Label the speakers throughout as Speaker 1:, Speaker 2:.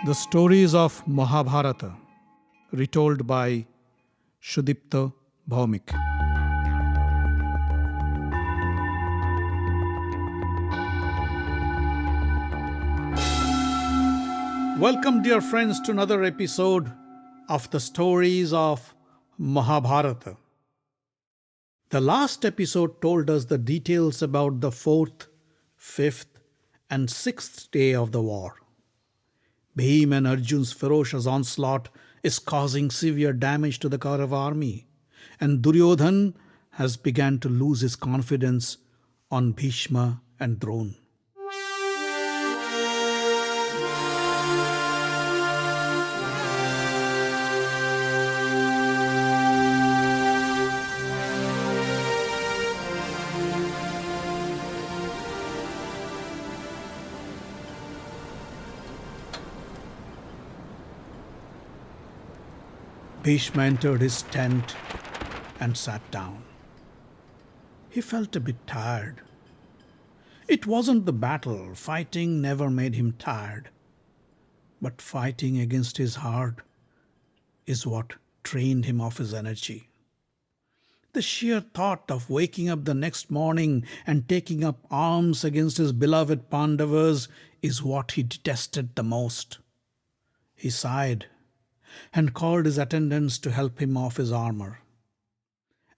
Speaker 1: The stories of Mahabharata, retold by Sudipta Bhawmik. Welcome, dear friends, to another episode of the stories of Mahabharata. The last episode told us the details about the 4th, 5th, and 6th day of the war. Bheem and Arjun's ferocious onslaught is causing severe damage to the Kaurava army, and Duryodhan has begun to lose his confidence on Bhishma and Drona. Bhishma entered his tent and sat down. He felt a bit tired. It wasn't the battle. Fighting never made him tired. But fighting against his heart is what drained him of his energy. The sheer thought of waking up the next morning and taking up arms against his beloved Pandavas is what he detested the most. He sighed and called his attendants to help him off his armor.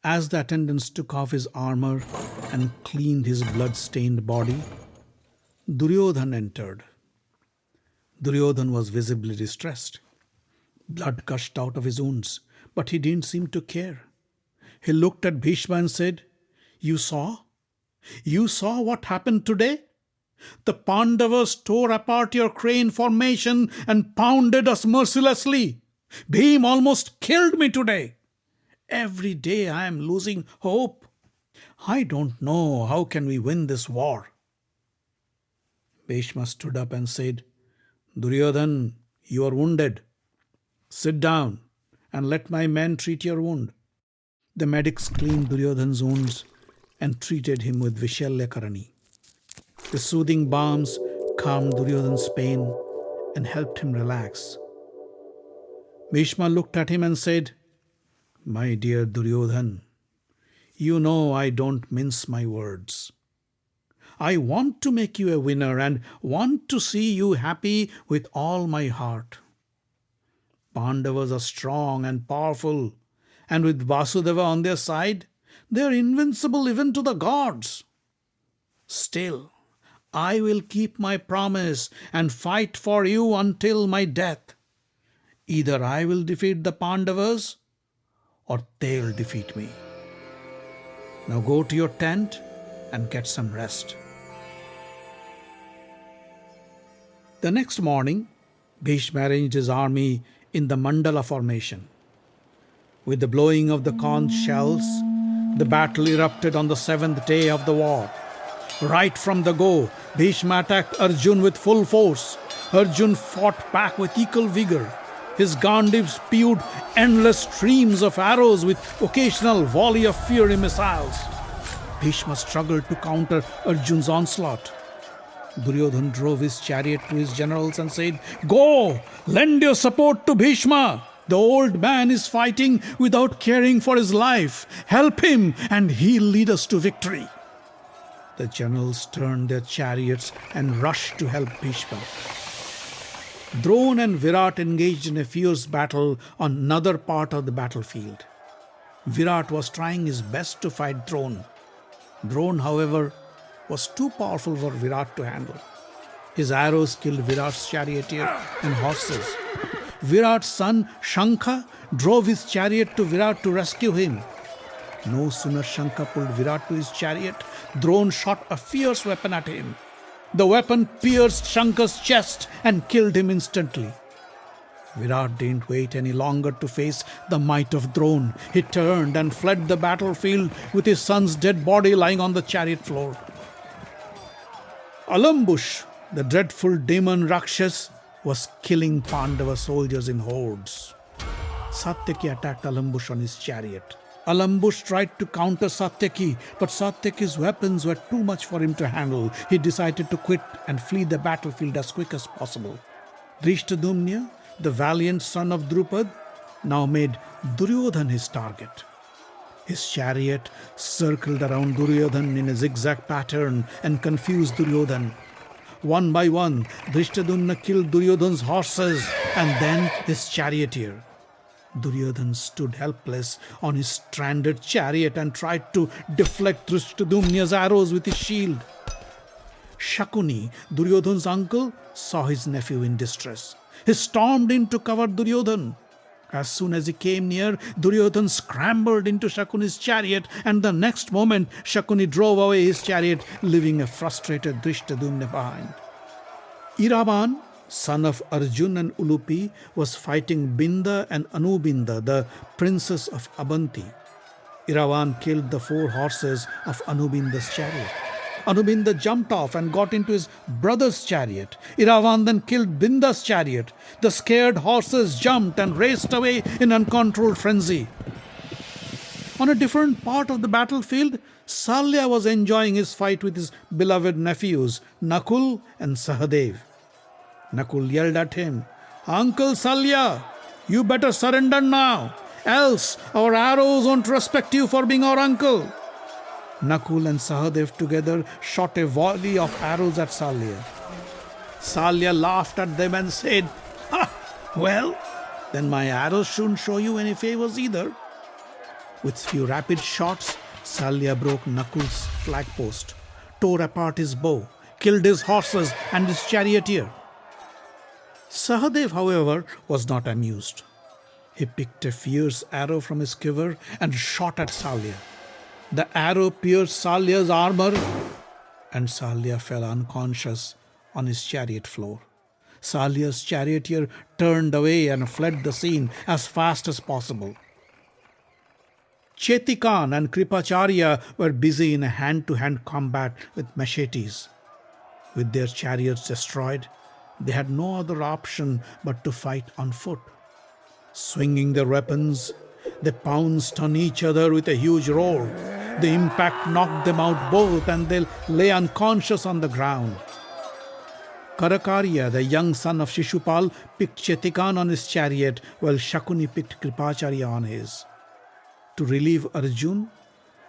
Speaker 1: As the attendants took off his armor and cleaned his blood-stained body, Duryodhan entered. Duryodhan was visibly distressed. Blood gushed out of his wounds, but he didn't seem to care. He looked at Bhishma and said, "You saw? You saw what happened today? The Pandavas tore apart your crane formation and pounded us mercilessly. Bheem almost killed me today. Every day I am losing hope. I don't know how can we win this war." Bhishma stood up and said, "Duryodhan, you are wounded. Sit down and let my men treat your wound." The medics cleaned Duryodhan's wounds and treated him with Vishalyakarani. The soothing balms calmed Duryodhan's pain and helped him relax. Bhishma looked at him and said, "My dear Duryodhan, you know I don't mince my words. I want to make you a winner and want to see you happy with all my heart. Pandavas are strong and powerful, and with Vasudeva on their side, they are invincible even to the gods. Still, I will keep my promise and fight for you until my death. Either I will defeat the Pandavas or they will defeat me. Now go to your tent and get some rest." The next morning, Bhishma arranged his army in the mandala formation. With the blowing of the conch shells, the battle erupted on the 7th day of the war. Right from the go, Bhishma attacked Arjun with full force. Arjun fought back with equal vigor. His Gandiv spewed endless streams of arrows with occasional volley of fiery missiles. Bhishma struggled to counter Arjun's onslaught. Duryodhan drove his chariot to his generals and said, "Go, lend your support to Bhishma. The old man is fighting without caring for his life. Help him and he'll lead us to victory." The generals turned their chariots and rushed to help Bhishma. Drona and Virat engaged in a fierce battle on another part of the battlefield. Virat was trying his best to fight Drona. Drona, however, was too powerful for Virat to handle. His arrows killed Virat's charioteer and horses. Virat's son Shankha drove his chariot to Virat to rescue him. No sooner Shankha pulled Virat to his chariot, Drona shot a fierce weapon at him. The weapon pierced Shankha's chest and killed him instantly. Virat didn't wait any longer to face the might of Drona. He turned and fled the battlefield with his son's dead body lying on the chariot floor. Alambush, the dreadful demon Rakshas, was killing Pandava soldiers in hordes. Satyaki attacked Alambush on his chariot. Alambush tried to counter Satyaki, but Satyaki's weapons were too much for him to handle. He decided to quit and flee the battlefield as quick as possible. Drishtadumna, the valiant son of Drupad, now made Duryodhan his target. His chariot circled around Duryodhan in a zigzag pattern and confused Duryodhan. One by one, Drishtadumna killed Duryodhan's horses and then his charioteer. Duryodhan stood helpless on his stranded chariot and tried to deflect Drishtadumna's arrows with his shield. Shakuni, Duryodhan's uncle, saw his nephew in distress. He stormed in to cover Duryodhan. As soon as he came near, Duryodhan scrambled into Shakuni's chariot, and the next moment Shakuni drove away his chariot, leaving a frustrated Drishtadumna behind. Iravan, son of Arjun and Ulupi, was fighting Binda and Anubinda, the princess of Abanti. Iravan killed the 4 horses of Anubinda's chariot. Anubinda jumped off and got into his brother's chariot. Iravan then killed Binda's chariot. The scared horses jumped and raced away in uncontrolled frenzy. On a different part of the battlefield, Salya was enjoying his fight with his beloved nephews, Nakul and Sahadev. Nakul yelled at him, "Uncle Salya, you better surrender now, else our arrows won't respect you for being our uncle." Nakul and Sahadev together shot a volley of arrows at Salya. Salya laughed at them and said, "Well, then my arrows shouldn't show you any favors either." With few rapid shots, Salya broke Nakul's flagpost, tore apart his bow, killed his horses and his charioteer. Sahadev, however, was not amused. He picked a fierce arrow from his quiver and shot at Salya. The arrow pierced Salya's armor, and Salya fell unconscious on his chariot floor. Salya's charioteer turned away and fled the scene as fast as possible. Chetikan and Kripacharya were busy in a hand-to-hand combat with machetes. With their chariots destroyed, they had no other option but to fight on foot. Swinging their weapons, they pounced on each other with a huge roar. The impact knocked them out both, and they lay unconscious on the ground. Kurukshetra, the young son of Shishupal, picked Chetikan on his chariot, while Shakuni picked Kripacharya on his. To relieve Arjun,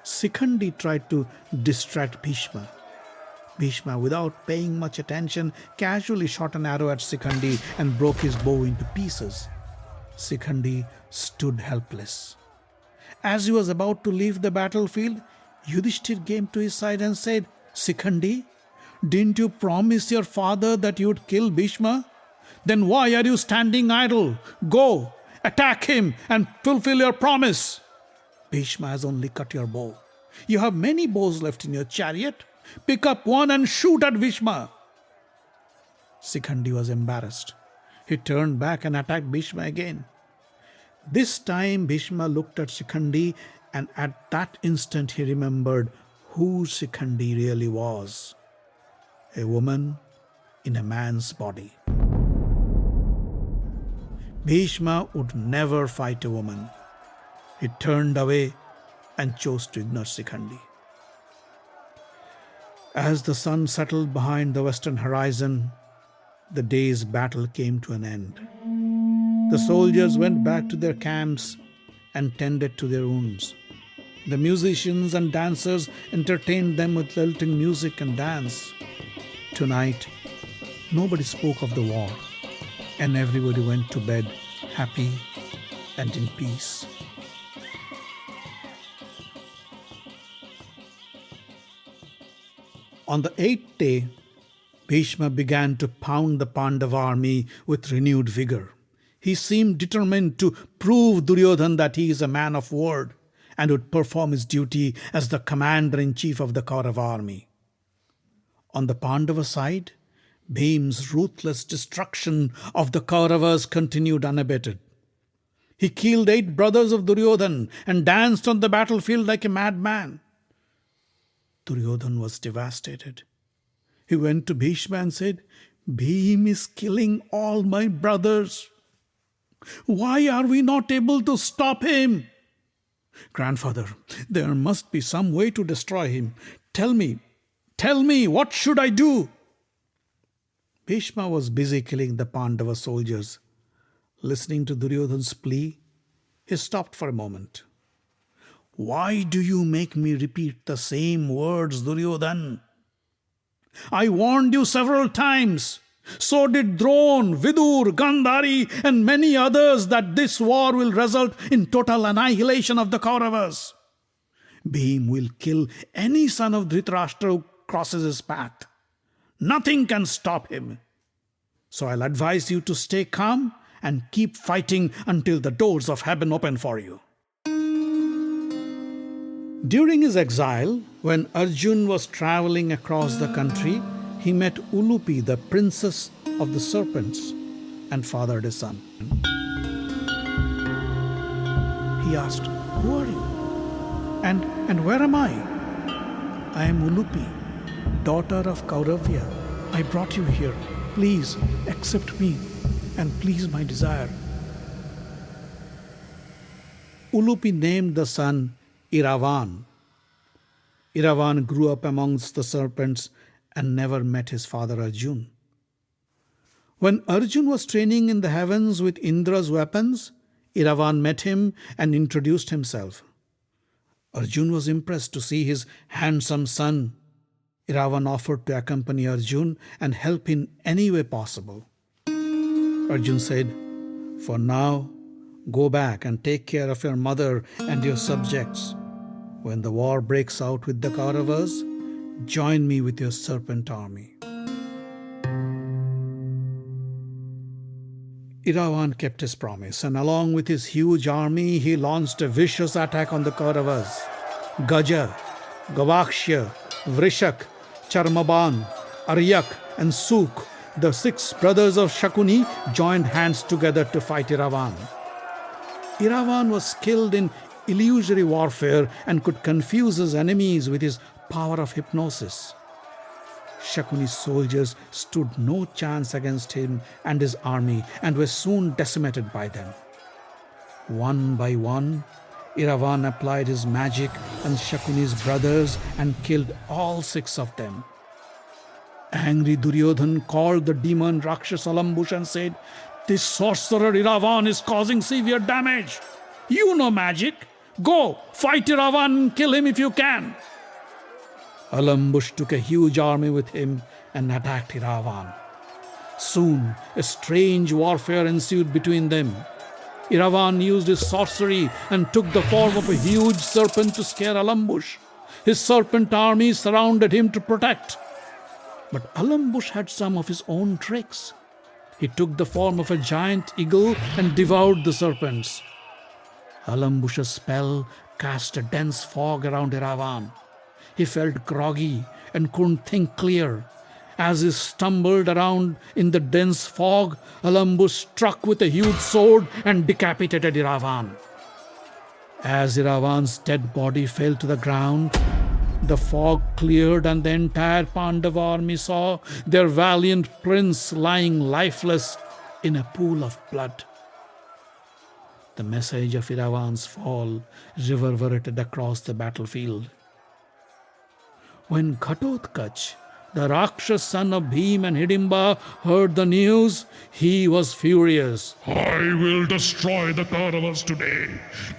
Speaker 1: Sikhandi tried to distract Bhishma. Bhishma, without paying much attention, casually shot an arrow at Sikhandi and broke his bow into pieces. Sikhandi stood helpless. As he was about to leave the battlefield, Yudhishthir came to his side and said, "Sikhandi, didn't you promise your father that you would kill Bhishma? Then why are you standing idle? Go, attack him and fulfill your promise." "Bhishma has only cut your bow. You have many bows left in your chariot. Pick up one and shoot at Bhishma." Sikhandi was embarrassed. He turned back and attacked Bhishma again. This time Bhishma looked at Sikhandi, and at that instant he remembered who Sikhandi really was. A woman in a man's body. Bhishma would never fight a woman. He turned away and chose to ignore Sikhandi. As the sun settled behind the western horizon, the day's battle came to an end. The soldiers went back to their camps and tended to their wounds. The musicians and dancers entertained them with lilting music and dance. Tonight, nobody spoke of the war, and everybody went to bed happy and in peace. On the 8th day, Bhishma began to pound the Pandava army with renewed vigor. He seemed determined to prove Duryodhan that he is a man of word and would perform his duty as the commander-in-chief of the Kaurava army. On the Pandava side, Bheem's ruthless destruction of the Kauravas continued unabated. He killed 8 brothers of Duryodhan and danced on the battlefield like a madman. Duryodhan was devastated. He went to Bhishma and said, "Bheem is killing all my brothers. Why are we not able to stop him? Grandfather, there must be some way to destroy him. Tell me, what should I do?" Bhishma was busy killing the Pandava soldiers. Listening to Duryodhana's plea, he stopped for a moment. Why do you make me repeat the same words, Duryodhana? I warned you several times. So did Drona, Vidur, Gandhari, and many others that this war will result in total annihilation of the Kauravas. Bheem will kill any son of Dhritarashtra who crosses his path. Nothing can stop him. So I'll advise you to stay calm and keep fighting until the doors of heaven open for you. During his exile, when Arjun was traveling across the country, he met Ulupi, the princess of the serpents, and fathered a son. He asked, "Who are you? And where am I?" "I am Ulupi, daughter of Kaurava. I brought you here. Please accept me and please my desire." Ulupi named the son Iravan. Iravan grew up amongst the serpents and never met his father Arjun. When Arjun was training in the heavens with Indra's weapons, Iravan met him and introduced himself. Arjun was impressed to see his handsome son. Iravan offered to accompany Arjun and help in any way possible. Arjun said, "For now, go back and take care of your mother and your subjects. When the war breaks out with the Kauravas, join me with your serpent army." Iravan kept his promise, and along with his huge army, he launched a vicious attack on the Kauravas. Gaja, Gavakshya, Vrishak, Charmaban, Aryak, and Suk, the 6 brothers of Shakuni, joined hands together to fight Iravan. Iravan was skilled in illusory warfare and could confuse his enemies with his power of hypnosis. Shakuni's soldiers stood no chance against him and his army and were soon decimated by them. One by one, Iravan applied his magic on Shakuni's brothers and killed all 6 of them. Angry Duryodhana called the demon Rakshas Alambush and said, "This sorcerer Iravan is causing severe damage. You know magic. Go, fight Iravan and kill him if you can." Alambush took a huge army with him and attacked Iravan. Soon, a strange warfare ensued between them. Iravan used his sorcery and took the form of a huge serpent to scare Alambush. His serpent army surrounded him to protect. But Alambush had some of his own tricks. He took the form of a giant eagle and devoured the serpents. Alambush's spell cast a dense fog around Iravan. He felt groggy and couldn't think clear. As he stumbled around in the dense fog, Alambush struck with a huge sword and decapitated Iravan. As Iravan's dead body fell to the ground, the fog cleared and the entire Pandava army saw their valiant prince lying lifeless in a pool of blood. The message of Iravan's fall reverberated across the battlefield. When Ghatotkach, the Rakshas son of Bheem and Hidimba, heard the news, he was furious.
Speaker 2: "I will destroy the Kauravas today.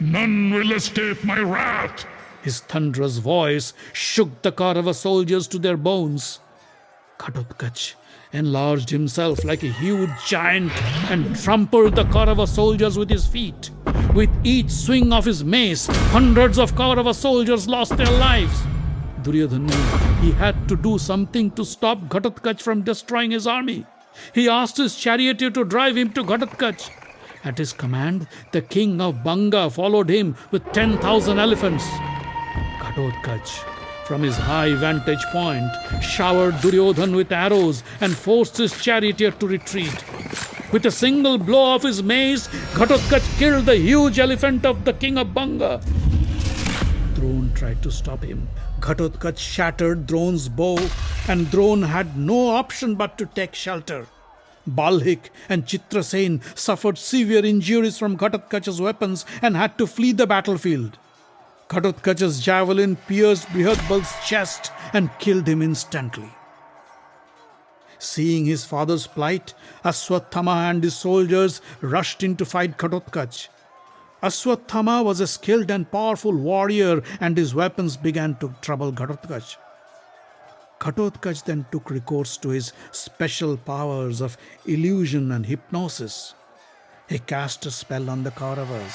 Speaker 2: None will escape my wrath."
Speaker 1: His thunderous voice shook the Kaurava soldiers to their bones. Ghatotkach enlarged himself like a huge giant and trampled the Kaurava soldiers with his feet. With each swing of his mace, hundreds of Kaurava soldiers lost their lives. Duryodhana knew he had to do something to stop Ghatotkach from destroying his army. He asked his charioteer to drive him to Ghatotkach. At his command, the king of Banga followed him with 10,000 elephants. Ghatotkach, from his high vantage point, showered Duryodhana with arrows and forced his charioteer to retreat. With a single blow of his mace, Ghatotkach killed the huge elephant of the king of Banga. Drona tried to stop him. Ghatotkach shattered Drona's bow, and Drona had no option but to take shelter. Balhik and Chitrasen suffered severe injuries from Ghatotkach's weapons and had to flee the battlefield. Ghatotkach's javelin pierced Brihatbal's chest and killed him instantly. Seeing his father's plight, Aswathama and his soldiers rushed in to fight Ghatotkach. Aswathama was a skilled and powerful warrior, and his weapons began to trouble Ghatotkach. Ghatotkach then took recourse to his special powers of illusion and hypnosis. He cast a spell on the Kauravas,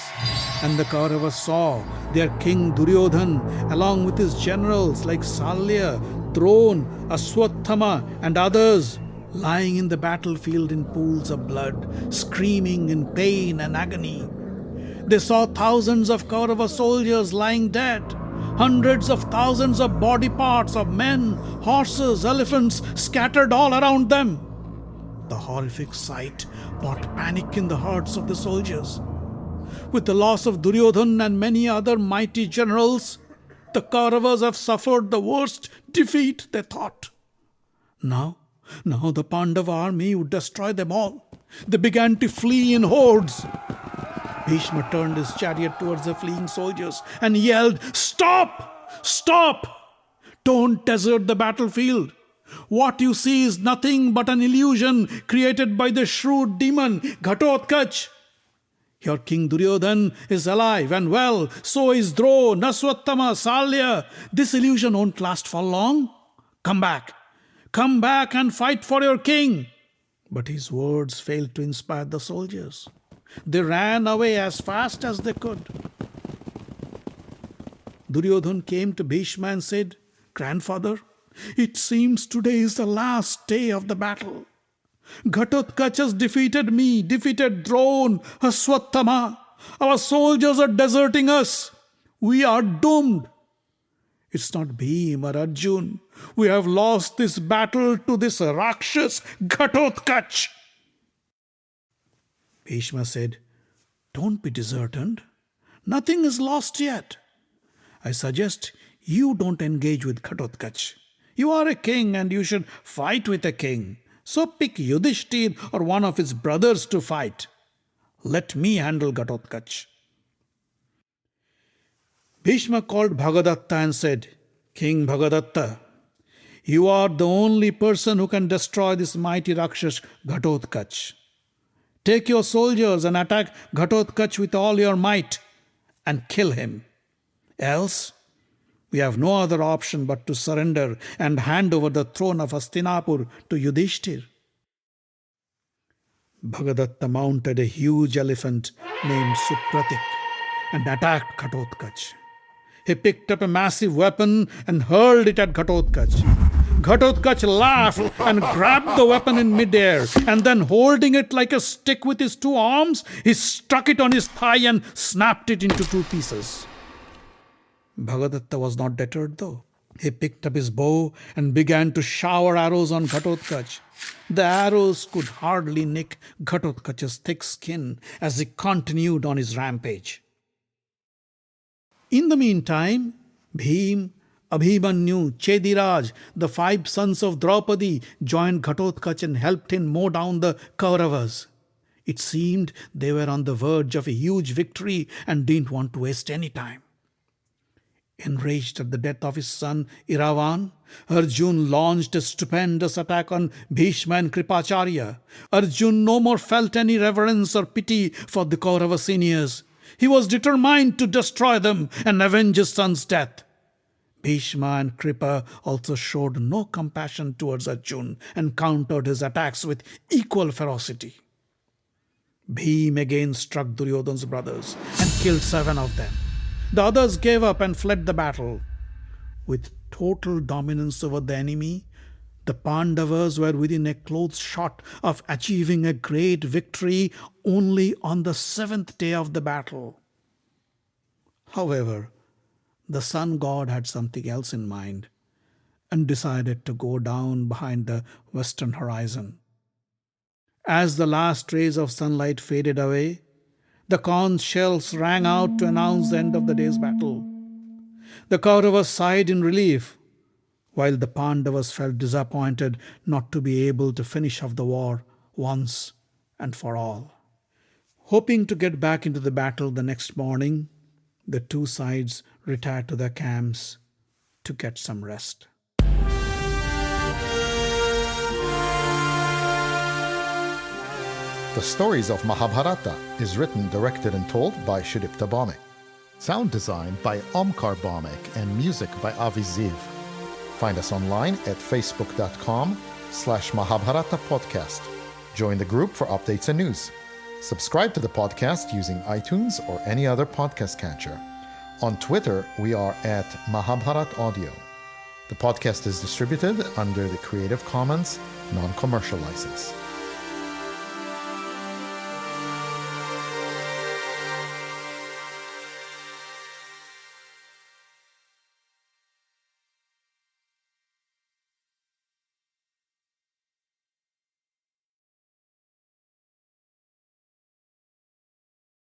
Speaker 1: and the Kauravas saw their king Duryodhan along with his generals like Salya, Drona, Aswathama and others lying in the battlefield in pools of blood, screaming in pain and agony. They saw thousands of Kaurava soldiers lying dead, hundreds of thousands of body parts of men, horses, elephants scattered all around them. The horrific sight brought panic in the hearts of the soldiers. With the loss of Duryodhan and many other mighty generals, the Kauravas have suffered the worst defeat, they thought. Now the Pandava army would destroy them all. They began to flee in hordes. Bhishma turned his chariot towards the fleeing soldiers and yelled, "Stop! Stop! Don't desert the battlefield. What you see is nothing but an illusion created by the shrewd demon Ghatotkach. Your king Duryodhan is alive and well, so is Drona, Aswathama, Salya. This illusion won't last for long. Come back and fight for your king." But his words failed to inspire the soldiers. They ran away as fast as they could. Duryodhan came to Bhishma and said, "Grandfather, it seems today is the last day of the battle. Ghatotkach has defeated me, defeated Drona, Aswathama. Our soldiers are deserting us. We are doomed. It's not Bheem or Arjun. We have lost this battle to this Rakshas Ghatotkach." Bhishma said, "Don't be disheartened. Nothing is lost yet. I suggest you don't engage with Ghatotkach. You are a king and you should fight with a king. So pick Yudhishthir or one of his brothers to fight. Let me handle Ghatotkach." Bhishma called Bhagadatta and said, "King Bhagadatta, you are the only person who can destroy this mighty Rakshas Ghatotkach. Take your soldiers and attack Ghatotkach with all your might and kill him. Else, we have no other option but to surrender and hand over the throne of Hastinapur to Yudhishthir." Bhagadatta mounted a huge elephant named Supratik and attacked Ghatotkach. He picked up a massive weapon and hurled it at Ghatotkach. Ghatotkach laughed and grabbed the weapon in midair, and then holding it like a stick with his two arms, he struck it on his thigh and snapped it into two pieces. Bhagadatta was not deterred though. He picked up his bow and began to shower arrows on Ghatotkach. The arrows could hardly nick Ghatotkach's thick skin as he continued on his rampage. In the meantime, Bheem, Abhimanyu, Chediraj, the 5 sons of Draupadi, joined Ghatotkach and helped him mow down the Kauravas. It seemed they were on the verge of a huge victory and didn't want to waste any time. Enraged at the death of his son Iravan, Arjun launched a stupendous attack on Bhishma and Kripacharya. Arjun no more felt any reverence or pity for the Kaurava seniors. He was determined to destroy them and avenge his son's death. Bhishma and Kripa also showed no compassion towards Arjun and countered his attacks with equal ferocity. Bheem again struck Duryodhan's brothers and killed 7 of them. The others gave up and fled the battle. With total dominance over the enemy, the Pandavas were within a close shot of achieving a great victory only on the 7th day of the battle. However, the sun god had something else in mind and decided to go down behind the western horizon. As the last rays of sunlight faded away, the conch shells rang out to announce the end of the day's battle. The Kauravas sighed in relief, while the Pandavas felt disappointed not to be able to finish off the war once and for all. Hoping to get back into the battle the next morning, the 2 sides retired to their camps to get some rest.
Speaker 3: The Stories of Mahabharata is written, directed, and told by Sudipta Bhawmik. Sound design by Omkar Bhawmik and music by Avi Ziv. Find us online at facebook.com/Mahabharata Podcast. Join the group for updates and news. Subscribe to the podcast using iTunes or any other podcast catcher. On Twitter, we are at Mahabharat Audio. The podcast is distributed under the Creative Commons non-commercial license.